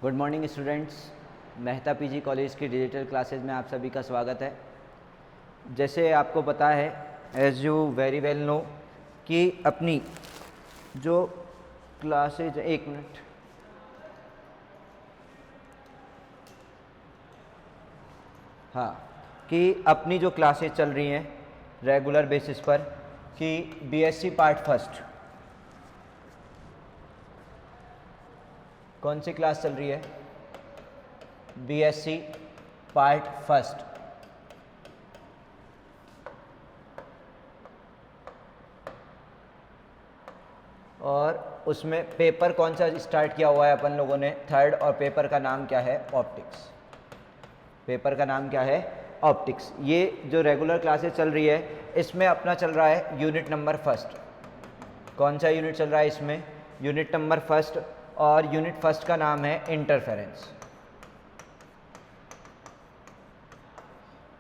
Good morning students, Mehta PG college की digital classes में आप सभी का स्वागत है। जैसे आपको पता है, as you very well know, कि अपनी जो क्लासेज, एक मिनट, हाँ, कि अपनी जो क्लासेज चल रही हैं रेगुलर बेसिस पर, कि बीएससी पार्ट फर्स्ट, कौन सी क्लास चल रही है? BSc part first. और उसमें पेपर कौन सा स्टार्ट किया हुआ है अपन लोगों ने? थर्ड। और पेपर का नाम क्या है? ऑप्टिक्स। पेपर का नाम क्या है? ऑप्टिक्स। ये जो रेगुलर क्लासेस चल रही है, इसमें अपना चल रहा है यूनिट नंबर फर्स्ट। कौन सा यूनिट चल रहा है इसमें? Unit number first. और यूनिट फर्स्ट का नाम है इंटरफेरेंस।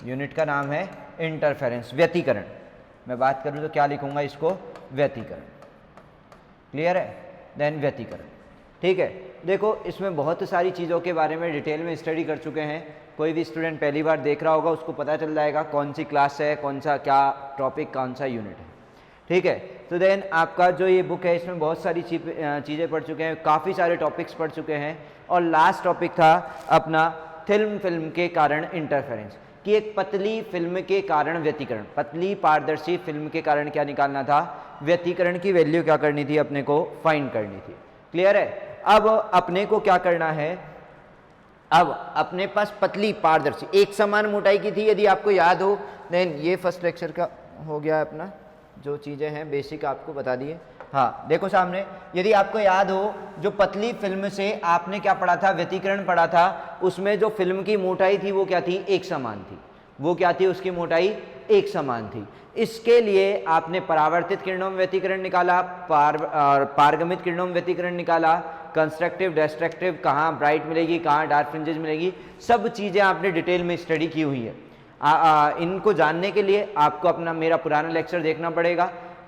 यूनिट का नाम है इंटरफेरेंस, व्यतिकरण। मैं बात करूं तो क्या लिखूंगा इसको? व्यतिकरण। क्लियर है? देन व्यतिकरण। ठीक है, देखो इसमें बहुत सारी चीज़ों के बारे में डिटेल में स्टडी कर चुके हैं। कोई भी स्टूडेंट पहली बार देख रहा होगा, उसको पता चल जाएगा कौन सी क्लास है, कौन सा क्या टॉपिक, कौन सा यूनिट है। ठीक है, तो देन आपका जो ये बुक है, इसमें बहुत सारी चीज़ें पढ़ चुके हैं, काफ़ी सारे टॉपिक्स पढ़ चुके हैं। और लास्ट टॉपिक था अपना फिल्म के कारण इंटरफेरेंस, कि एक पतली फिल्म के कारण व्यतिकरण, पतली पारदर्शी फिल्म के कारण क्या निकालना था? व्यतिकरण की वैल्यू क्या करनी थी? अपने को फाइंड करनी थी। क्लियर है? अब अपने को क्या करना है? अब अपने पास पतली पारदर्शी एक समान मोटाई की थी, यदि आपको याद हो। देन ये फर्स्ट लेक्चर का हो गया अपना, जो चीज़ें हैं बेसिक आपको बता दिए। हाँ, देखो सामने, यदि आपको याद हो, जो पतली फिल्म से आपने क्या पढ़ा था? व्यतिकरण पढ़ा था। उसमें जो फिल्म की मोटाई थी वो क्या थी? एक समान थी। वो क्या थी? उसकी मोटाई एक समान थी। इसके लिए आपने परावर्तित किरणों में व्यतिकरण निकाला, पारगमित किरणों में व्यतिकरण निकाला, कंस्ट्रक्टिव, डिस्ट्रक्टिव, कहाँ ब्राइट मिलेगी, कहाँ डार्क फ्रिंजेस मिलेगी, सब चीज़ें आपने डिटेल में स्टडी की हुई है। इनको जानने के लिए आपको अपना मेरा पुराना लेक्चर देखना पड़ेगा।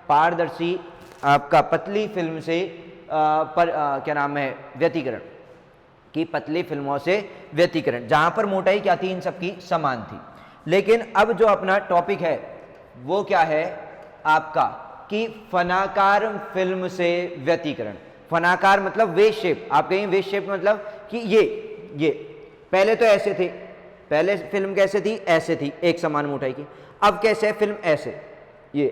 पारदर्शी आपका पतली फिल्म से क्या नाम है? व्यतिकरण, कि पतली फिल्मों से व्यतिकरण, जहां पर मोटाई क्या थी? इन सबकी समान थी। लेकिन अब जो अपना टॉपिक है वो क्या है आपका? कि फनाकार फिल्म से व्यतिकरण। फनाकार मतलब वे शेप। आप कहेंगे वे शेप मतलब कि ये पहले तो ऐसे थे, पहले फिल्म कैसे थी? ऐसे थी, एक समान मोटाई की। अब कैसे है फिल्म? ऐसे। ये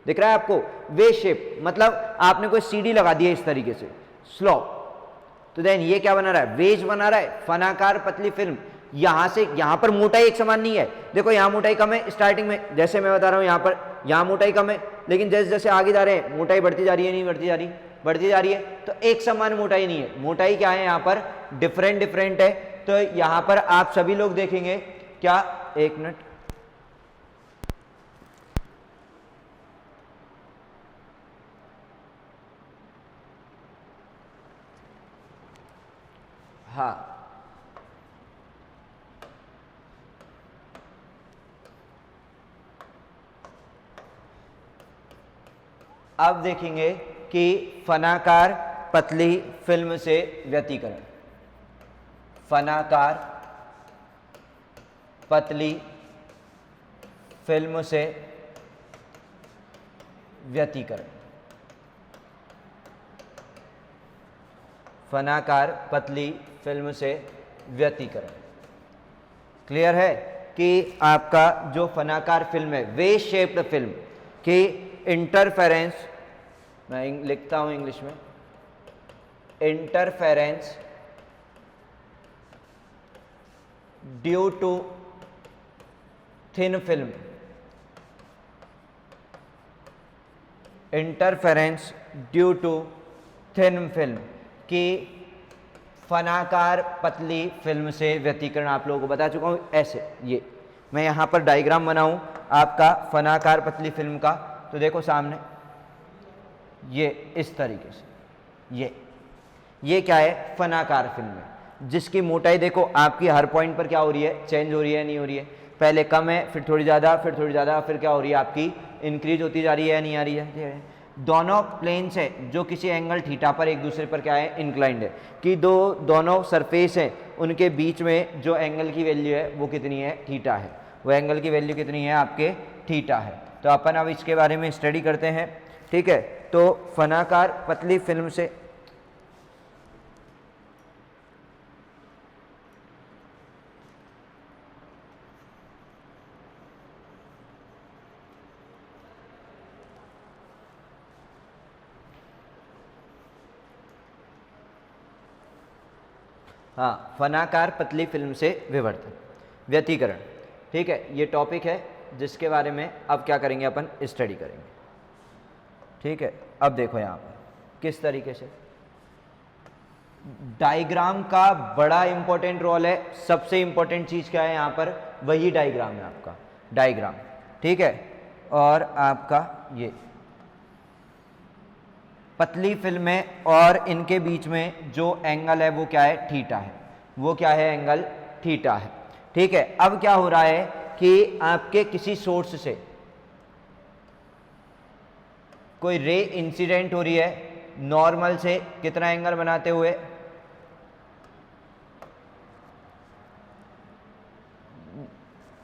दिख रहा है आपको? वे शेप मतलब आपने कोई सीढ़ी लगा दी है इस तरीके से, स्लोप। तो देन ये क्या बना रहा है? वेज बना रहा है, फनाकार पतली फिल्म। यहां से यहां पर मोटाई एक समान नहीं है। देखो यहां मोटाई कम है स्टार्टिंग में, जैसे मैं बता रहा हूं, यहां मोटाई कम है, लेकिन जैसे जैसे आगे जा रहे हैं मोटाई बढ़ती जा रही है। नहीं बढ़ती जा रही? बढ़ती जा रही है। तो एक समान मोटाई नहीं है। मोटाई क्या है? यहां पर डिफरेंट है। तो यहां पर आप सभी लोग देखेंगे क्या, एक मिनट, हाँ, अब देखेंगे कि फनाकार पतली फिल्म से व्यतिकरण, फनाकार पतली फिल्म से व्यतिकरण, फनाकार पतली फिल्म से व्यतिकरण। क्लियर है? कि आपका जो फनाकार फिल्म है, वे शेप्ड फिल्म, कि इंटरफेरेंस, मैं लिखता हूं इंग्लिश में, interference due to thin film, interference due to thin film, कि फनाकार पतली फिल्म से व्यतिकरण आप लोगों को बता चुका हूं। ऐसे ये मैं यहां पर डायग्राम बनाऊं आपका फनाकार पतली फिल्म का, तो देखो सामने ये इस तरीके से, ये क्या है? फनाकार फिल्म है, जिसकी मोटाई देखो आपकी हर पॉइंट पर क्या हो रही है? चेंज हो रही है, नहीं हो रही है? पहले कम है, फिर थोड़ी ज़्यादा, फिर थोड़ी ज़्यादा, फिर क्या हो रही है? आपकी इंक्रीज होती जा रही है, नहीं आ रही है? दोनों प्लेन्स है जो किसी एंगल थीटा पर एक दूसरे पर क्या है, इंक्लाइंड है, कि दोनों सरफेस है उनके बीच में जो एंगल की वैल्यू है वो कितनी है, थीटा है। वो एंगल की वैल्यू कितनी है आपके, थीटा है। तो अपन अब इसके बारे में स्टडी करते हैं, ठीक है। तो फनाकार पतली फिल्म से हाँ, फनाकार पतली फिल्म से विवर्तन, व्यतिकरण, ठीक है। ये टॉपिक है जिसके बारे में अब क्या करेंगे, अपन स्टडी करेंगे, ठीक है। अब देखो यहाँ पर किस तरीके से डायग्राम का बड़ा इंपॉर्टेंट रोल है। सबसे इंपॉर्टेंट चीज क्या है यहाँ पर, वही डायग्राम है आपका, डायग्राम, ठीक है। और आपका ये पतली फिल्में और इनके बीच में जो एंगल है वो क्या है, थीटा है। वो क्या है, एंगल थीटा है, ठीक है। अब क्या हो रहा है कि आपके किसी सोर्स से कोई रे इंसिडेंट हो रही है, नॉर्मल से कितना एंगल बनाते हुए,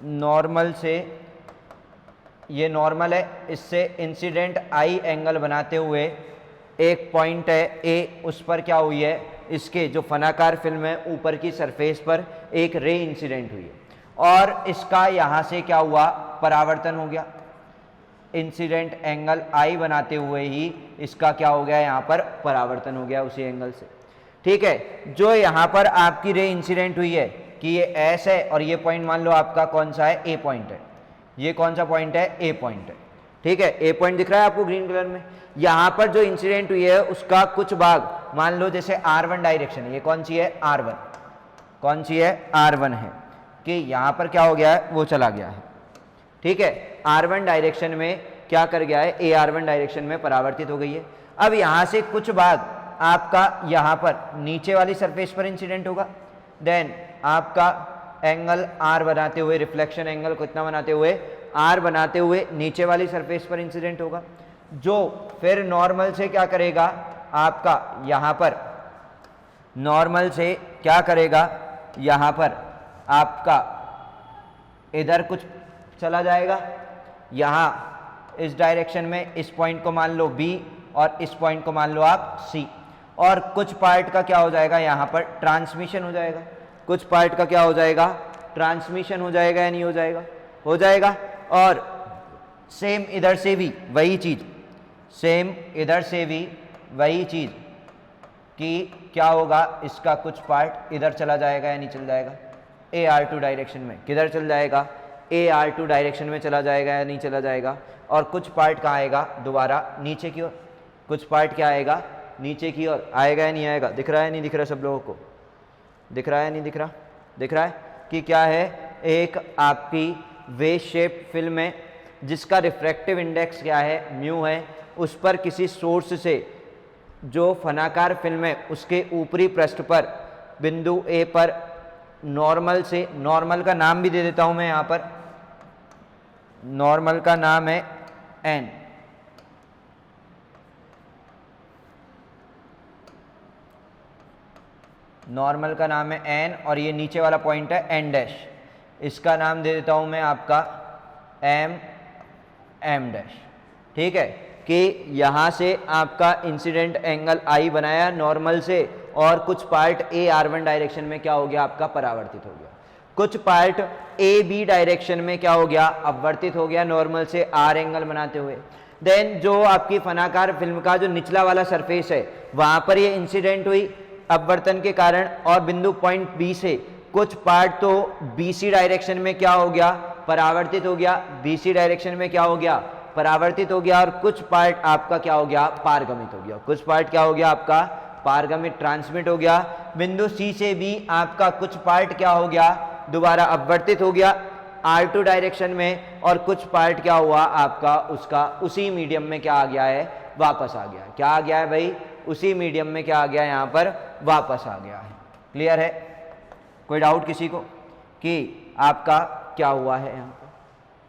नॉर्मल से, ये नॉर्मल है, इससे इंसिडेंट आई एंगल बनाते हुए एक पॉइंट है ए, उस पर क्या हुई है, इसके जो फनाकार फिल्म है ऊपर की सरफेस पर एक रे इंसिडेंट हुई है और इसका यहाँ से क्या हुआ, परावर्तन हो गया। इंसिडेंट एंगल आई बनाते हुए ही इसका क्या हो गया, यहाँ पर परावर्तन हो गया उसी एंगल से, ठीक है। जो यहाँ पर आपकी रे इंसिडेंट हुई है कि ये एस है और ये पॉइंट मान लो आपका कौन सा है, ए पॉइंट है। ये कौन सा पॉइंट है, ए पॉइंट है, ठीक है। ए पॉइंट दिख रहा है आपको ग्रीन कलर में। यहाँ पर जो इंसिडेंट हुई है उसका कुछ भाग मान लो जैसे R1 डायरेक्शन है, ये कौन सी है, R1, कौन सी है, R1 है, कि यहाँ पर क्या हो गया है, वो चला गया है, ठीक है। R1 डायरेक्शन में क्या कर गया है, ए R1 डायरेक्शन में परावर्तित हो गई है। अब यहाँ से कुछ भाग आपका यहाँ पर नीचे वाली सरफेस पर इंसिडेंट होगा, देन आपका एंगल R बनाते हुए, रिफ्लेक्शन एंगल कितना बनाते हुए, R बनाते हुए नीचे वाली सरफेस पर इंसिडेंट होगा, जो फिर नॉर्मल से क्या करेगा, आपका यहाँ पर नॉर्मल से क्या करेगा, यहाँ पर आपका इधर कुछ चला जाएगा, यहाँ इस डायरेक्शन में, इस पॉइंट को मान लो B और इस पॉइंट को मान लो आप C, और कुछ पार्ट का क्या हो जाएगा, यहाँ पर ट्रांसमिशन हो जाएगा। कुछ पार्ट का क्या हो जाएगा, ट्रांसमिशन हो जाएगा या नहीं हो जाएगा, हो जाएगा। और सेम इधर से भी वही चीज़, सेम इधर से भी वही चीज़ कि क्या होगा, इसका कुछ पार्ट इधर चला जाएगा या नहीं चल जाएगा, AR2 डायरेक्शन में। किधर चल जाएगा, AR2 डायरेक्शन में चला जाएगा या नहीं चला जाएगा। और कुछ पार्ट कहाँ आएगा, दोबारा नीचे की ओर। कुछ पार्ट क्या आएगा, नीचे की ओर आएगा या नहीं आएगा। दिख रहा है, नहीं दिख रहा, सब लोगों को दिख रहा है, नहीं दिख रहा, दिख रहा है कि क्या है, एक आपकी वे शेप फिल्म है जिसका रिफ्रैक्टिव इंडेक्स क्या है, म्यू है। उस पर किसी सोर्स से जो फनाकार फिल्म है उसके ऊपरी पृष्ठ पर बिंदु ए पर नॉर्मल से, नॉर्मल का नाम भी दे देता हूं मैं यहाँ पर, नॉर्मल का नाम है एन, नॉर्मल का नाम है एन, और ये नीचे वाला पॉइंट है एन डैश, इसका नाम दे देता हूं मैं आपका एम, एम डैश, ठीक है। कि यहाँ से आपका इंसिडेंट एंगल आई बनाया नॉर्मल से, और कुछ पार्ट AR1 डायरेक्शन में क्या हो गया, आपका परावर्तित हो गया। कुछ पार्ट AB डायरेक्शन में क्या हो गया, अपवर्तित हो गया नॉर्मल से R एंगल बनाते हुए। देन जो आपकी फनाकार फिल्म का जो निचला वाला सरफेस है वहाँ पर ये इंसिडेंट हुई अपवर्तन के कारण, और बिंदु पॉइंट B से कुछ पार्ट तो BC डायरेक्शन में क्या हो गया, परावर्तित हो गया, BC डायरेक्शन में क्या हो गया, परावर्तित हो गया, और कुछ पार्ट आपका क्या हो गया, पारगमित हो गया। कुछ पार्ट क्या हो गया, आपका पारगमित, ट्रांसमिट हो गया। बिंदु C से भी आपका कुछ पार्ट क्या हो गया, दोबारा अपवर्तित हो गया R2 डायरेक्शन में, और कुछ पार्ट क्या हुआ आपका, उसका उसी मीडियम में क्या आ गया है, वापस आ गया। क्या आ गया है भाई, उसी मीडियम में क्या आ गया, यहाँ पर वापस आ गया है। क्लियर है, कोई डाउट किसी को कि आपका क्या हुआ है यहाँ पर,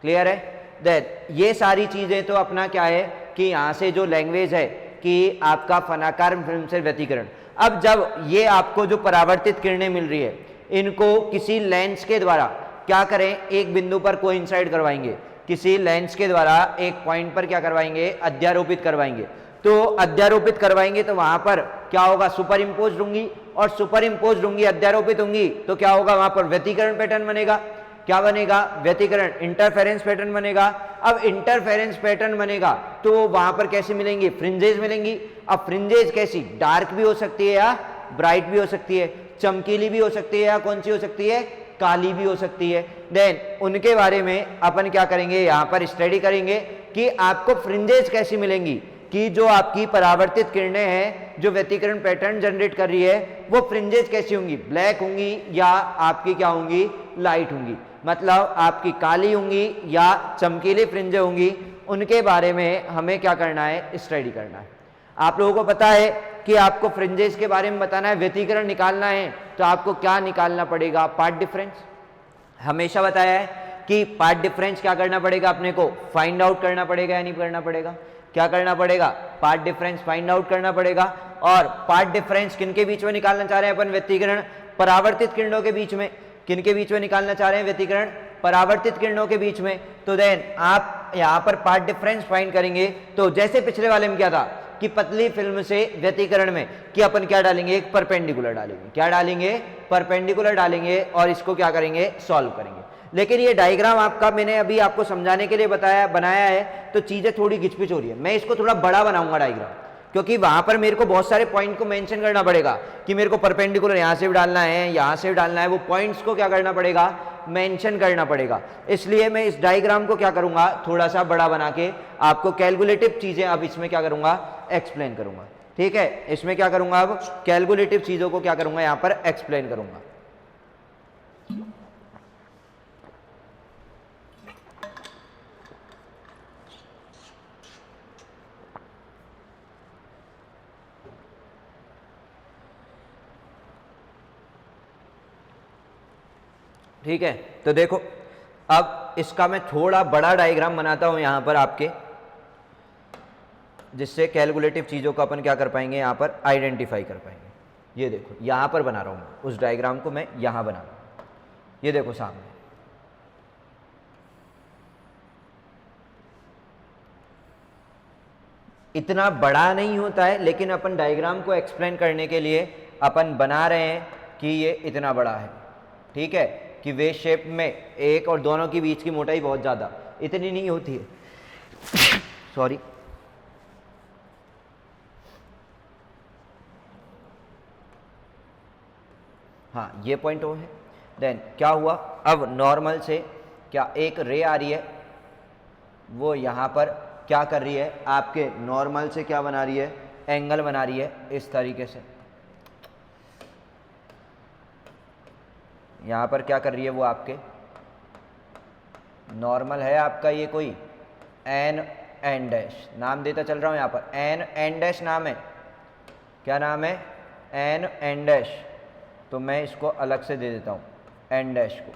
क्लियर है। दैट ये सारी चीज़ें तो अपना क्या है, कि यहाँ से जो लैंग्वेज है कि आपका फनाकार फिल्म से व्यतिकरण। अब जब ये आपको जो परावर्तित किरणें मिल रही है इनको किसी लेंस के द्वारा क्या करें, एक बिंदु पर कोइंसाइड करवाएंगे, किसी लेंस के द्वारा एक पॉइंट पर क्या करवाएंगे, अध्यारोपित करवाएंगे। तो अध्यारोपित करवाएंगे तो वहां पर क्या होगा, सुपर इम्पोज होंगी, और सुपर इम्पोज होंगी, अध्यारोपित होंगी तो क्या होगा, वहां पर व्यतिकरण पैटर्न बनेगा। क्या बनेगा, व्यतिकरण, इंटरफेरेंस पैटर्न बनेगा। अब इंटरफेरेंस पैटर्न बनेगा तो वहां पर कैसे मिलेंगी, फ्रिंजेस मिलेंगी। अब फ्रिंजेस कैसी, डार्क भी हो सकती है या ब्राइट भी हो सकती है, चमकीली भी हो सकती है या कौन सी हो सकती है, काली भी हो सकती है। देन उनके बारे में अपन क्या करेंगे, यहां पर स्टडी करेंगे कि आपको फ्रिंजेस कैसी मिलेंगी, कि जो आपकी परावर्तित किरणें हैं जो व्यतिकरण पैटर्न जनरेट कर रही है वो फ्रिंजेस कैसी होंगी, ब्लैक होंगी या आपकी क्या होंगी, लाइट होंगी। मतलब आपकी काली होंगी या चमकीली फ्रिंजें होंगी, उनके बारे में हमें क्या करना है, स्टडी करना है। आप लोगों को पता है कि आपको फ्रिंजेस के बारे में बताना है, व्यतिकरण निकालना है तो आपको क्या निकालना पड़ेगा, पार्ट डिफरेंस। हमेशा बताया है कि पार्ट डिफरेंस क्या करना पड़ेगा, अपने को फाइंड आउट करना पड़ेगा या नहीं करना पड़ेगा, क्या करना पड़ेगा, पार्ट डिफरेंस फाइंड आउट करना पड़ेगा। और पार्ट डिफरेंस किनके बीच में निकालना चाह रहे हैं अपन, व्यतिकरण परावर्तित किरणों के बीच में। किनके बीच में निकालना चाह रहे हैं, व्यतिकरण परावर्तित किरणों के बीच में। तो देन आप यहां पर पार्ट डिफरेंस फाइंड करेंगे तो जैसे पिछले वाले में क्या था कि पतली फिल्म से व्यतिकरण में कि अपन क्या डालेंगे, एक परपेंडिकुलर डालेंगे। क्या डालेंगे, परपेंडिकुलर डालेंगे और इसको क्या करेंगे, सॉल्व करेंगे। लेकिन ये डायग्राम आपका मैंने अभी आपको समझाने के लिए बनाया है तो चीजें थोड़ी घिचपिच हो रही है। मैं इसको थोड़ा बड़ा बनाऊंगा डायग्राम, क्योंकि वहां पर मेरे को बहुत सारे पॉइंट को मेंशन करना पड़ेगा कि मेरे को परपेंडिकुलर यहां से भी डालना है, यहां से भी डालना है, वो पॉइंट्स को क्या करना पड़ेगा, मेंशन करना पड़ेगा। इसलिए मैं इस डायग्राम को क्या करूंगा, थोड़ा सा बड़ा बना के आपको कैलकुलेटिव चीजें अब इसमें क्या करूंगा, एक्सप्लेन करूंगा। ठीक है, इसमें क्या करूंगा, अब कैलकुलेटिव चीजों को क्या करूंगा, यहां पर एक्सप्लेन करूंगा। ठीक है, तो देखो अब इसका मैं थोड़ा बड़ा डायग्राम बनाता हूं यहां पर आपके, जिससे कैलकुलेटिव चीज़ों को अपन क्या कर पाएंगे, यहाँ पर आइडेंटिफाई कर पाएंगे। ये देखो यहाँ पर बना रहा हूँ, उस डायग्राम को मैं यहाँ बना रहा हूँ। ये देखो सामने, इतना बड़ा नहीं होता है लेकिन अपन डायग्राम को एक्सप्लेन करने के लिए अपन बना रहे हैं कि ये इतना बड़ा है। ठीक है, कि वे शेप में एक और दोनों के बीच की मोटाई बहुत ज़्यादा इतनी नहीं होती है। सॉरी, हाँ ये पॉइंट वो है। देन क्या हुआ, अब नॉर्मल से क्या एक रे आ रही है, वो यहाँ पर क्या कर रही है, आपके नॉर्मल से क्या बना रही है, एंगल बना रही है इस तरीके से। यहाँ पर क्या कर रही है, वो आपके नॉर्मल है आपका ये कोई एन डैश नाम देता चल रहा हूँ, यहाँ पर एन डैश नाम है। क्या नाम है, एन डैश, तो मैं इसको अलग से दे देता हूँ एन डैश को।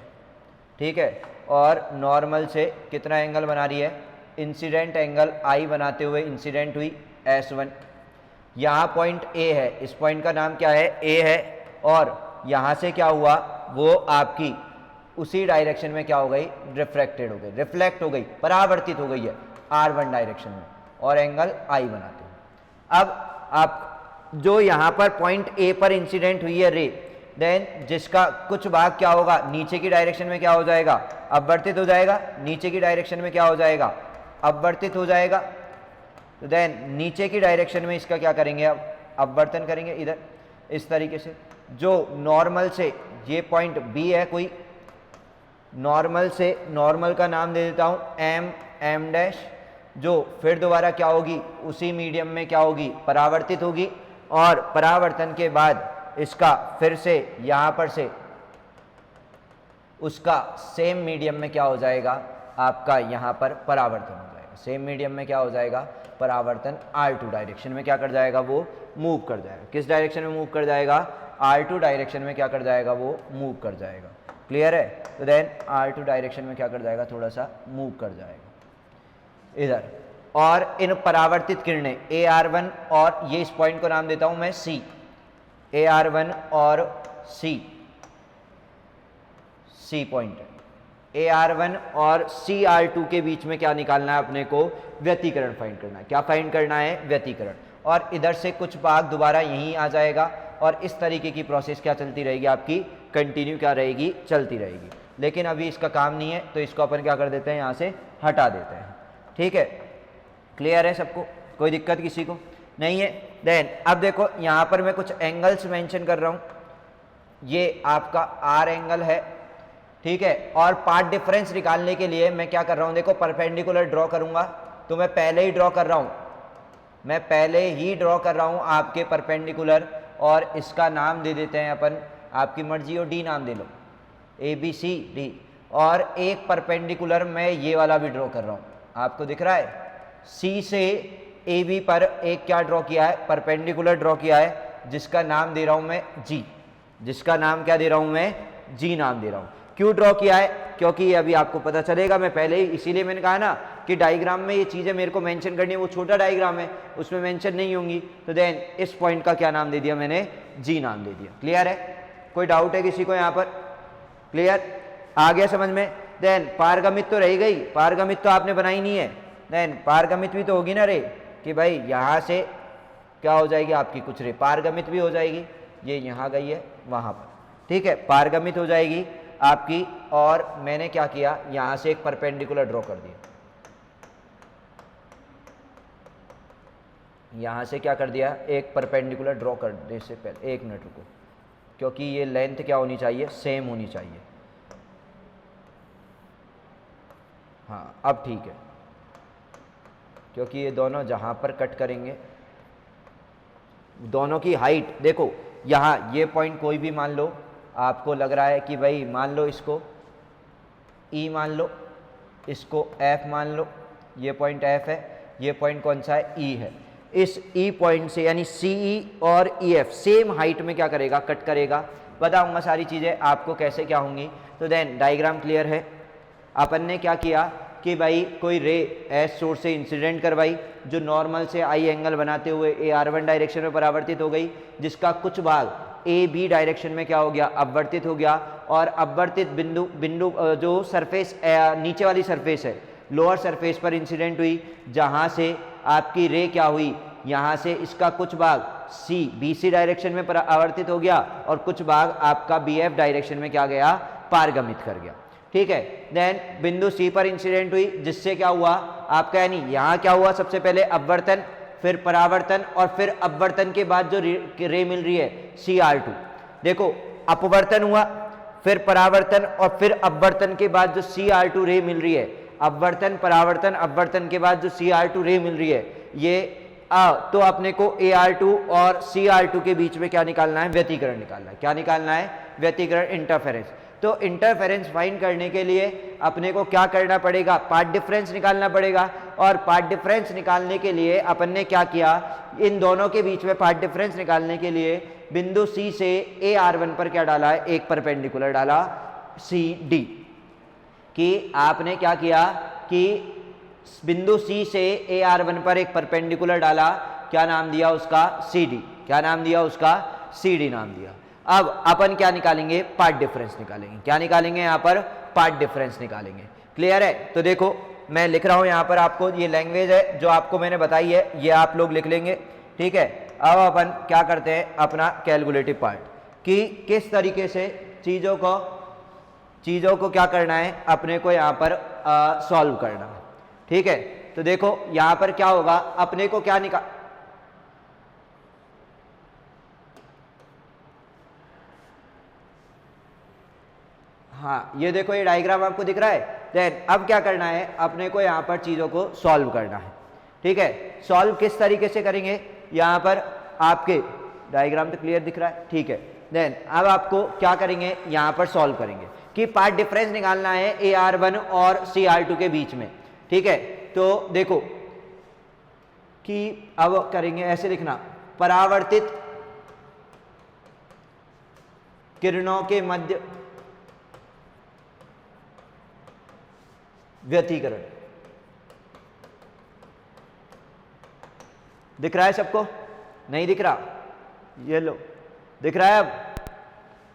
ठीक है, और नॉर्मल से कितना एंगल बना रही है, इंसिडेंट एंगल आई बनाते हुए इंसिडेंट हुई S1। यहाँ पॉइंट ए है, इस पॉइंट का नाम क्या है, ए है, और यहाँ से क्या हुआ, वो आपकी उसी डायरेक्शन में क्या हो गई, रिफ्रैक्टेड हो गई, रिफ्लेक्ट हो गई, परावर्तित हो गई है R1 डायरेक्शन में, और एंगल आई बनाते हुए। अब आप जो यहाँ पर पॉइंट ए पर इंसिडेंट हुई है रे, देन जिसका कुछ भाग क्या होगा, नीचे की डायरेक्शन में क्या हो जाएगा, अपवर्तित हो जाएगा। नीचे की डायरेक्शन में क्या हो जाएगा, अपवर्तित हो जाएगा। तो देन नीचे की डायरेक्शन में इसका क्या करेंगे, अब अपवर्तन करेंगे इधर इस तरीके से। जो नॉर्मल से, ये पॉइंट बी है कोई, नॉर्मल से, नॉर्मल का नाम दे देता हूँ एम डैश, जो फिर दोबारा क्या होगी, उसी मीडियम में क्या होगी, परावर्तित होगी, और परावर्तन के बाद इसका फिर से यहाँ पर से उसका सेम मीडियम में क्या हो जाएगा, आपका यहाँ पर परावर्तन हो जाएगा। सेम मीडियम में क्या हो जाएगा, परावर्तन R2 डायरेक्शन में क्या कर जाएगा, वो मूव कर जाएगा। किस डायरेक्शन में मूव कर जाएगा, R2 डायरेक्शन में क्या कर जाएगा, वो मूव कर जाएगा। क्लियर है, तो देन R2 डायरेक्शन में क्या कर जाएगा, थोड़ा सा मूव कर जाएगा इधर। और इन परावर्तित किरणें AR1 और ये इस पॉइंट को नाम देता हूं मैं C, AR1 और C पॉइंट है। AR1 और CR2 के बीच में क्या निकालना है अपने को, व्यतिकरण फाइंड करना है। क्या फाइंड करना है, व्यतिकरण। और इधर से कुछ भाग दोबारा यहीं आ जाएगा और इस तरीके की प्रोसेस क्या चलती रहेगी आपकी, कंटिन्यू क्या रहेगी, चलती रहेगी। लेकिन अभी इसका काम नहीं है तो इसको अपन क्या कर देते हैं, यहाँ से हटा देते हैं। ठीक है, क्लियर है सबको, कोई दिक्कत किसी को नहीं है। देन अब देखो यहाँ पर मैं कुछ एंगल्स मेंशन कर रहा हूँ। ये आपका R एंगल है, ठीक है। और पार्ट डिफरेंस निकालने के लिए मैं क्या कर रहा हूँ, देखो परपेंडिकुलर ड्रॉ करूंगा तो मैं पहले ही ड्रॉ कर रहा हूँ, मैं पहले ही ड्रॉ कर रहा हूँ आपके परपेंडिकुलर, और इसका नाम दे देते हैं अपन, आपकी मर्जी हो D नाम दे लो, ABCD। और एक परपेंडिकुलर मैं ये वाला भी ड्रॉ कर रहा हूँ, आपको दिख रहा है, C से AB पर एक क्या ड्रॉ किया है, परपेंडिकुलर ड्रॉ किया है, जिसका नाम दे रहा हूँ मैं G, जिसका नाम क्या दे रहा हूँ मैं, G नाम दे रहा हूँ। क्यों ड्रॉ किया है, क्योंकि ये अभी आपको पता चलेगा, मैं पहले ही इसीलिए मैंने कहा ना कि डायग्राम में ये चीज़ें मेरे को मेंशन करनी है, वो छोटा डायग्राम है उसमें मेंशन नहीं होंगी, तो देन इस पॉइंट का क्या नाम दे दिया मैंने, G नाम दे दिया। क्लियर है, कोई डाउट है किसी को यहाँ पर, क्लियर आ गया समझ में। देन पारगमित तो रह गई, पारगमित तो आपने बनाई नहीं है, देन पारगमित भी तो होगी ना रे, कि भाई यहाँ से क्या हो जाएगी आपकी कुछ रे, पारगमित भी हो जाएगी, ये यहाँ गई है वहाँ पर, ठीक है, पारगमित हो जाएगी आपकी। और मैंने क्या किया, यहाँ से एक परपेंडिकुलर ड्रॉ कर दिया, यहाँ से क्या कर दिया, एक परपेंडिकुलर ड्रॉ करने से पहले, एक मिनट रुको, क्योंकि ये लेंथ क्या होनी चाहिए, सेम होनी चाहिए। हाँ अब ठीक है, क्योंकि ये दोनों जहाँ पर कट करेंगे, दोनों की हाइट देखो, यहाँ ये पॉइंट कोई भी मान लो, आपको लग रहा है कि भाई मान लो इसको E मान लो, इसको F मान लो, ये पॉइंट F है, ये पॉइंट कौन सा है, E है। इस E पॉइंट से यानी CE और EF सेम हाइट में क्या करेगा, कट करेगा। बताऊंगा सारी चीज़ें आपको कैसे क्या होंगी। तो देन डायग्राम क्लियर है। अपन ने क्या किया कि भाई कोई रे एस सोर्स से इंसिडेंट करवाई, जो नॉर्मल से आई एंगल बनाते हुए AR1 डायरेक्शन में परावर्तित हो गई, जिसका कुछ भाग AB डायरेक्शन में क्या हो गया, अपवर्तित हो गया। और अपवर्तित बिंदु जो सरफेस नीचे वाली सरफेस है, लोअर सरफेस पर इंसिडेंट हुई, जहां से आपकी रे क्या हुई, यहाँ से इसका कुछ भाग BC डायरेक्शन में परावर्तित हो गया और कुछ भाग आपका BF डायरेक्शन में क्या गया, पारगमित कर गया। ठीक है, देन बिंदु C पर इंसिडेंट हुई, जिससे क्या हुआ आपका, यानी यहाँ क्या हुआ, सबसे पहले अपवर्तन, फिर परावर्तन, और फिर अपवर्तन के बाद जो रे मिल रही है CR2। देखो अपवर्तन हुआ, फिर परावर्तन, और फिर अपवर्तन के बाद जो CR2 रे मिल रही है, अपवर्तन परावर्तन अपवर्तन के बाद जो CR2 रे मिल रही है, ये तो अपने को AR2 और CR2 के बीच में क्या निकालना है, व्यतिकरण निकालना है। क्या निकालना है, व्यतिकरण, इंटरफेरेंस। तो इंटरफेरेंस फाइंड करने के लिए अपने को क्या करना पड़ेगा, पार्ट डिफरेंस निकालना पड़ेगा। और पार्ट डिफरेंस निकालने के लिए अपन ने क्या किया, इन दोनों के बीच में पार्ट डिफरेंस निकालने के लिए बिंदु C से AR1 पर क्या डाला है, एक परपेंडिकुलर डाला CD। कि आपने क्या किया कि बिंदु C से AR1 पर एक परपेंडिकुलर डाला, क्या नाम दिया उसका, CD। क्या नाम दिया उसका, CD नाम दिया। अब अपन क्या निकालेंगे, पार्ट डिफरेंस निकालेंगे। क्या निकालेंगे यहाँ पर, पार्ट डिफरेंस निकालेंगे। क्लियर है। तो देखो मैं लिख रहा हूँ यहाँ पर, आपको ये लैंग्वेज है जो आपको मैंने बताई है, ये आप लोग लिख लेंगे। ठीक है, अब अपन क्या करते हैं, अपना कैलकुलेटिव पार्ट, कि किस तरीके से चीज़ों को क्या करना है, अपने को यहाँ पर सॉल्व करना है। ठीक है, तो देखो यहाँ पर क्या होगा, अपने को क्या निकाल, हाँ ये देखो ये डायग्राम आपको दिख रहा है। देन अब क्या करना है, अपने को यहाँ पर चीज़ों को सॉल्व करना है। ठीक है, सॉल्व किस तरीके से करेंगे, यहाँ पर आपके डायग्राम तो क्लियर दिख रहा है। ठीक है, देन अब आपको क्या करेंगे, यहाँ पर सॉल्व करेंगे कि पार्ट डिफरेंस निकालना है AR1 और CR2 के बीच में। ठीक है, तो देखो कि अब करेंगे ऐसे लिखना, परावर्तित किरणों के मध्य व्यतिकरण, दिख रहा है सबको? नहीं दिख रहा? ये लो, दिख रहा है अब?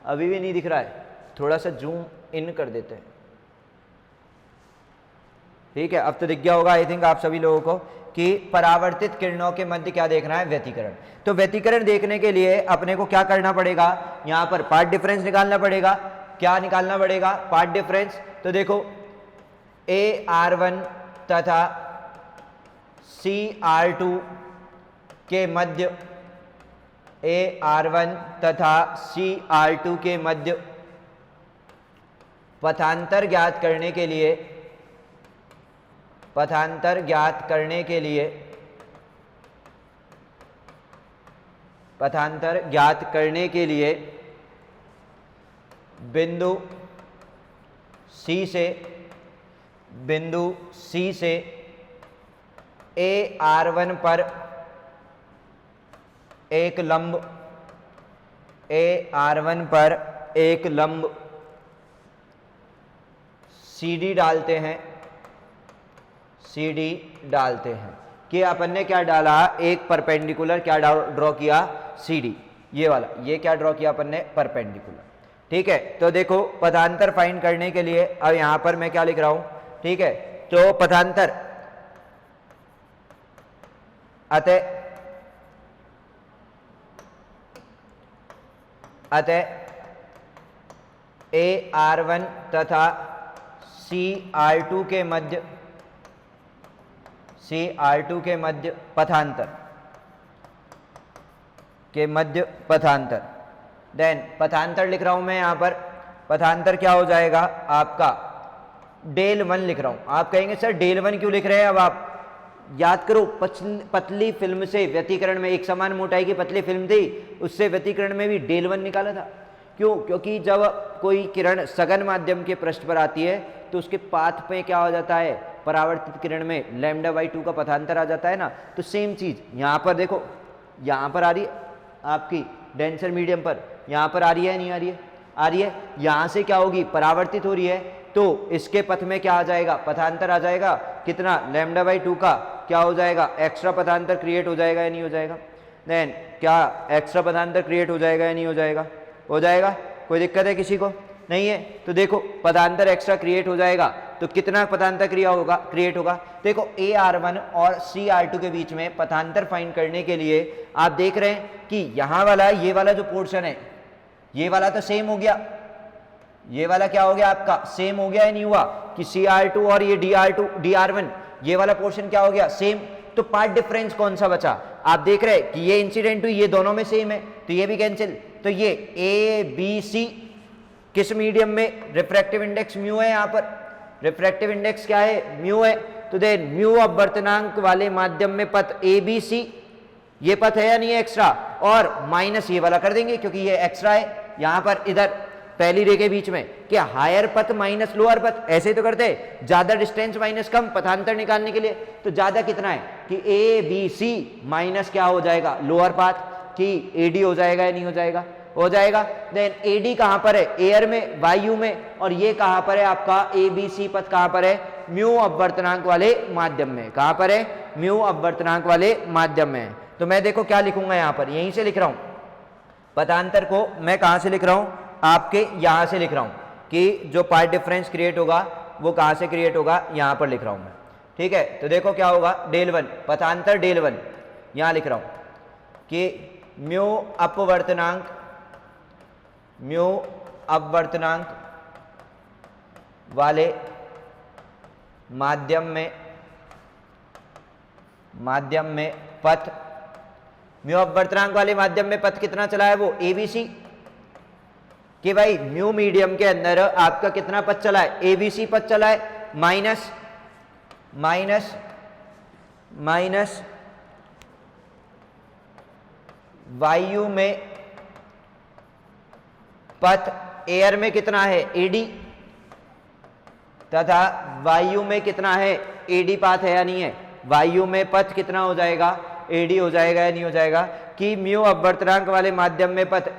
अभी भी नहीं दिख रहा है, थोड़ा सा जूम इन कर देते हैं। ठीक है, अब तो दिख गया होगा आई थिंक आप सभी लोगों को कि परावर्तित किरणों के मध्य क्या देखना है? व्यतिकरण। तो व्यतिकरण देखने के लिए अपने को क्या करना पड़ेगा? यहां पर पाथ डिफरेंस निकालना पड़ेगा। क्या निकालना पड़ेगा? Path difference. तो देखो AR1 तथा CR2 के मध्य, AR1 तथा CR2 के मध्य पथांतर ज्ञात करने के लिए, पथांतर ज्ञात करने के लिए, पथांतर ज्ञात करने के लिए बिंदु C से, बिंदु C से AR1 पर एक लंब, AR1 पर एक लंब CD डालते हैं, CD डालते हैं। कि अपन ने क्या डाला? एक परपेंडिकुलर क्या ड्रॉ किया? CD, ये वाला, ये क्या ड्रॉ किया अपन ने? परपेंडिकुलर। ठीक है, तो देखो पथांतर फाइंड करने के लिए अब यहां पर मैं क्या लिख रहा हूं? ठीक है, तो पथांतर अतः AR1 तथा CR2 के मध्य, CR2 के मध्य पथांतर, के मध्य पथांतर। देन पथांतर लिख रहा हूं मैं यहां पर, पथांतर क्या हो जाएगा आपका? डेल 1 लिख रहा हूं। आप कहेंगे सर डेल 1 क्यों लिख रहे हैं? अब आप याद करो, पतली फिल्म से व्यतिकरण में, एक समान मोटाई की पतली फिल्म थी, उससे व्यतिकरण में भी डेल 1 निकाला था। क्यों? क्योंकि जब कोई किरण सघन माध्यम के पृष्ठ पर आती है तो उसके पाथ पे क्या हो जाता है? परावर्तित किरण में λ/2 का पथांतर आ जाता है ना। तो सेम चीज यहां पर देखो, यहां पर आ रही है आपकी डेंसर मीडियम पर, यहां पर आ रही है नहीं आ रही है? आ रही है। यहां से क्या होगी? परावर्तित हो रही है, तो इसके पथ में क्या आ जाएगा? पथांतर आ जाएगा। कितना? λ/2 का क्या हो जाएगा? एक्स्ट्रा पथांतर क्रिएट हो जाएगा या नहीं हो जाएगा? देन क्या एक्स्ट्रा पथांतर क्रिएट हो जाएगा या नहीं हो जाएगा? हो जाएगा। कोई दिक्कत है किसी को? नहीं है। तो देखो पदांतर एक्स्ट्रा क्रिएट हो जाएगा तो कितना पदांतर क्रिएट होगा। देखो AR1 और CR2 के बीच में पदांतर फाइंड करने के लिए आप देख रहे हैं कि यहाँ वाला ये वाला जो पोर्शन है ये वाला तो सेम हो गया, ये वाला क्या हो गया आपका सेम हो गया या नहीं हुआ कि CR2 और ये DR1 ये वाला पोर्शन क्या हो गया सेम। तो पार्ट डिफरेंस कौन सा बचा आप देख रहे हैं कि ये इंसिडेंट हुई ये दोनों में सेम है तो ये भी कैंसिल। तो ये ABC किस मीडियम में रिफ्रैक्टिव इंडेक्स म्यू है, यहाँ पर रिफ्रैक्टिव इंडेक्स क्या है म्यू है। तो देन म्यू अपवर्तनांक वाले माध्यम में पथ ABC ये पथ है या नहीं है एक्स्ट्रा और माइनस ये वाला कर देंगे क्योंकि ये एक्स्ट्रा है यहाँ पर इधर पहली रे के बीच में क्या हायर पथ माइनस लोअर पथ ऐसे तो करते हैं ज्यादा डिस्टेंस माइनस कम पथांतर निकालने के लिए। तो ज्यादा कितना है कि ABC माइनस क्या हो जाएगा लोअर पाथ कि AD हो जाएगा या नहीं हो जाएगा, हो जाएगा। देन AD कहां पर है एयर में वायु में और ये कहां पर है आपका ABC पथ कहां पर है म्यू अपवर्तनांक वाले माध्यम में। कहां पर है म्यू अपवर्तनांक वाले माध्यम में। तो मैं देखो क्या लिखूंगा यहां पर यहीं से लिख रहा हूं पथांतर को मैं कहां से लिख रहा हूं आपके यहां से लिख रहा हूं कि जो पार्ट डिफरेंस क्रिएट होगा वो कहां से क्रिएट होगा यहां पर लिख रहा हूं मैं। ठीक है तो देखो क्या होगा डेल 1 पथांतर डेल 1 यहां लिख रहा हूं कि म्यू अपवर्तनांक वाले माध्यम में पथ म्यू अपवर्तनांक वाले माध्यम में पथ कितना चला है वो ABC कि भाई म्यू मीडियम के अंदर आपका कितना पथ चला है ABC पथ चला है माइनस वायु में पथ एयर में कितना है AD तथा वायु में कितना है AD पाथ है या नहीं है। वायु में पथ कितना हो जाएगा AD हो जाएगा या नहीं हो जाएगा कि म्यू अपवर्तनांक वाले माध्यम में पथ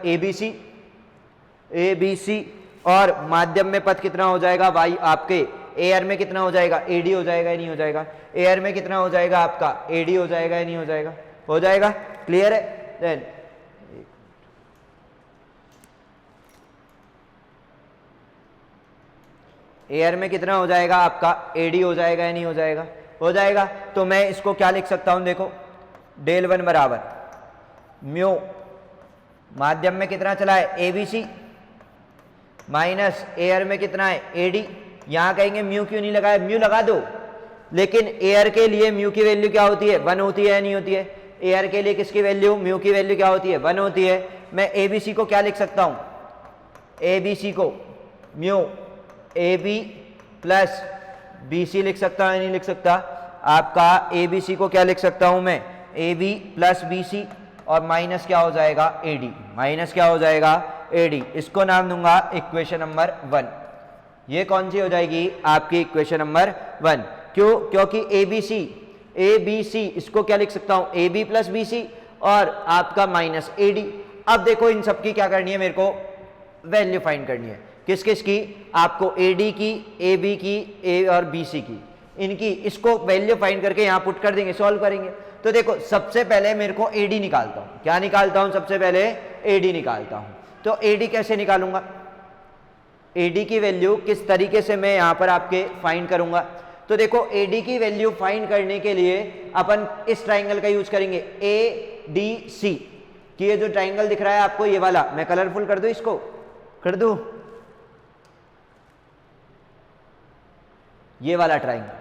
ABC और माध्यम में पथ कितना हो जाएगा वायु आपके एयर में कितना हो जाएगा AD हो जाएगा या नहीं हो जाएगा। एयर में कितना हो जाएगा आपका AD हो जाएगा या नहीं हो जाएगा, हो जाएगा, क्लियर है। देन एयर में कितना हो जाएगा आपका, एडी हो जाएगा या नहीं हो जाएगा, हो जाएगा। तो मैं इसको क्या लिख सकता हूं, देखो डेल वन बराबर म्यू माध्यम में कितना चला है एबीसी माइनस एयर में कितना है एडी। यहां कहेंगे म्यू क्यों नहीं लगाया, म्यू लगा दो, लेकिन एयर के लिए म्यू की वैल्यू क्या होती है, 1 होती है या नहीं होती है। एयर के लिए किसकी वैल्यू, म्यू की वैल्यू क्या होती है, 1 होती है। मैं एबीसी को क्या लिख सकता हूं, एबीसी को mu A B plus B C लिख सकता हूं या नहीं लिख सकता। आपका ए बी सी को क्या लिख सकता हूं मैं, A B plus B C और माइनस क्या हो जाएगा ए डी, माइनस क्या हो जाएगा ए डी। इसको नाम दूंगा इक्वेशन नंबर 1। ये कौन सी हो जाएगी आपकी इक्वेशन नंबर 1। क्यों, क्योंकि ए बी सी इसको क्या लिख सकता हूं A B plus B C और आपका माइनस ए डी। अब देखो इन सबकी क्या करनी है, मेरे को वैल्यू फाइंड करनी है। किस किस की, आपको ए डी की, ए बी की, ए और बी सी की, इनकी इसको वैल्यू फाइंड करके यहां पुट कर देंगे, सॉल्व करेंगे। तो देखो सबसे पहले मेरे को ए डी निकालता हूं, क्या निकालता हूं, सबसे पहले ए डी निकालता हूं। तो ए डी कैसे निकालूंगा, ए डी की वैल्यू किस तरीके से मैं यहां पर आपके फाइंड करूंगा। तो देखो ए डी की वैल्यू फाइंड करने के लिए अपन इस ट्राइंगल का यूज करेंगे ए डी सी कि ये जो ट्राइंगल दिख रहा है आपको ये वाला, मैं कलरफुल कर दूं, इसको कर दूं, ये वाला ट्राइंगल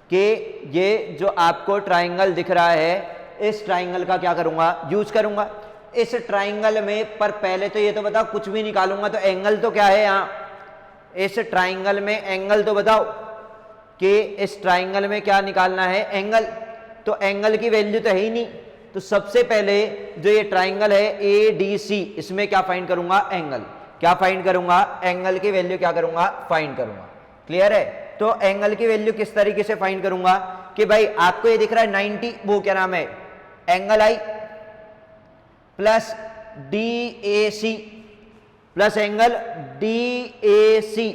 कि ये जो आपको ट्राइंगल दिख रहा है इस ट्राइंगल का क्या करूंगा, यूज करूंगा इस ट्राइंगल में। पर पहले तो ये तो बताओ, कुछ भी निकालूंगा तो एंगल तो क्या है यहां, इस ट्राइंगल में एंगल तो बताओ कि इस ट्राइंगल में क्या निकालना है, एंगल। तो एंगल की वैल्यू तो है ही नहीं, तो सबसे पहले जो ये ट्राइंगल है ए डी सी, इसमें क्या फाइंड करूंगा, एंगल। क्या फाइंड करूंगा, एंगल की वैल्यू क्या करूंगा, फाइंड करूंगा। क्लियर है। तो एंगल की वैल्यू किस तरीके से फाइंड करूंगा कि भाई आपको ये दिख रहा है 90, वो क्या नाम है angle I plus D A C plus angle D A C,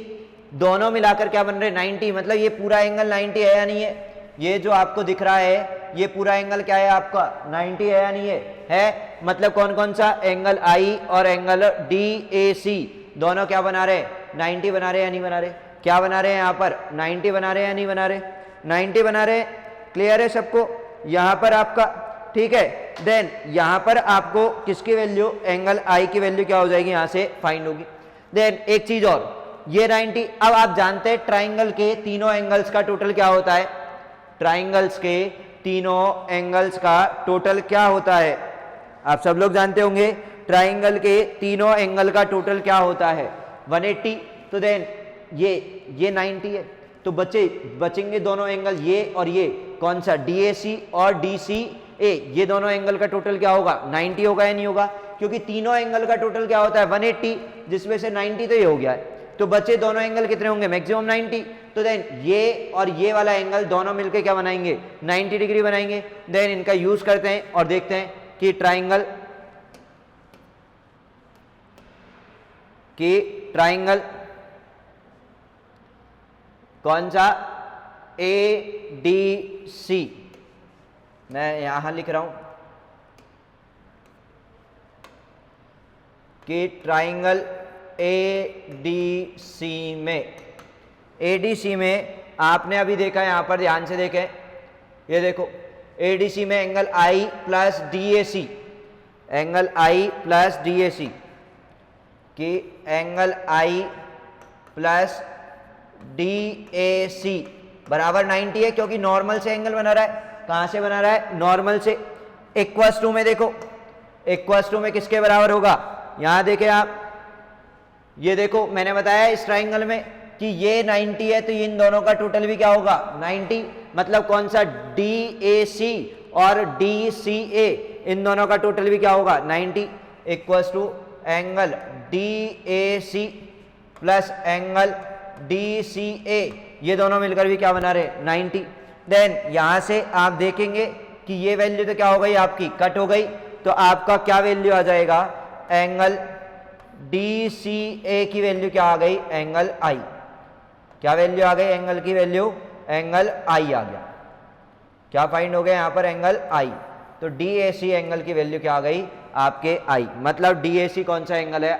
दोनों मिलाकर क्या बन रहे 90। मतलब ये पूरा एंगल 90 है या नहीं है, ये जो आपको दिख रहा है ये पूरा एंगल क्या है आपका 90 है या नहीं है। मतलब कौन कौन सा, एंगल आई और एंगल डी ए सी दोनों क्या बना रहे 90 बना रहे या नहीं बना रहे, क्या बना रहे हैं यहाँ पर 90 बना रहे हैं या नहीं बना रहे, 90 बना रहे। क्लियर है सबको यहाँ पर आपका, ठीक है। देन यहाँ पर आपको किसकी वैल्यू, एंगल आई की वैल्यू क्या हो जाएगी यहाँ से फाइंड होगी। देन एक चीज और, ये 90, अब आप जानते हैं ट्राइंगल के तीनों एंगल्स का टोटल क्या होता है, ट्राइंगल्स के तीनों एंगल्स का टोटल क्या होता है, आप सब लोग जानते होंगे ट्राइंगल के तीनों एंगल का टोटल क्या होता है 180। तो देन ये 90 है, तो बचेंगे दोनों एंगल ये और ये, कौन सा DAC और DCA, ये दोनों एंगल का टोटल क्या होगा 90 होगा या नहीं होगा, क्योंकि तीनों एंगल का टोटल क्या होता है 180, जिसमें से 90 तो ये हो गया है। तो बचे दोनों एंगल कितने होंगे, मैक्सिमम 90। तो देन ये और ये वाला एंगल दोनों मिलकर क्या बनाएंगे 90 डिग्री बनाएंगे। देन इनका यूज करते हैं और देखते हैं कि ट्राइंगल कौन सा ADC, मैं यहां लिख रहा हूं कि ट्राइंगल ADC में आपने अभी देखा यहां पर ध्यान से देखें, ये देखो ADC में angle I plus DAC, angle I plus DAC कि एंगल I प्लस DAC बराबर 90 है, क्योंकि नॉर्मल से एंगल बना रहा है। कहां से बना रहा है, नॉर्मल से। इक्वल्स टू में देखो, इक्वल्स टू में किसके बराबर होगा, यहां देखें आप, ये देखो मैंने बताया इस ट्राइंगल में कि ये 90 है, तो इन दोनों का टोटल भी क्या होगा 90। मतलब कौन सा DAC और DCA, इन दोनों का टोटल भी क्या होगा 90, equals to angle DAC plus angle DCA, ये दोनों मिलकर भी क्या बना रहे 90। देन यहां से आप देखेंगे कि ये वैल्यू तो क्या हो गई आपकी कट हो गई, तो आपका क्या वैल्यू आ जाएगा, एंगल DCA की वैल्यू क्या आ गई, एंगल I। क्या वैल्यू आ गई एंगल की वैल्यू, एंगल I आ गया। क्या फाइंड हो गया यहां पर, एंगल I। तो डी ए सी एंगल की वैल्यू क्या आ गई आपके आई, मतलब डी ए सी कौन सा एंगल है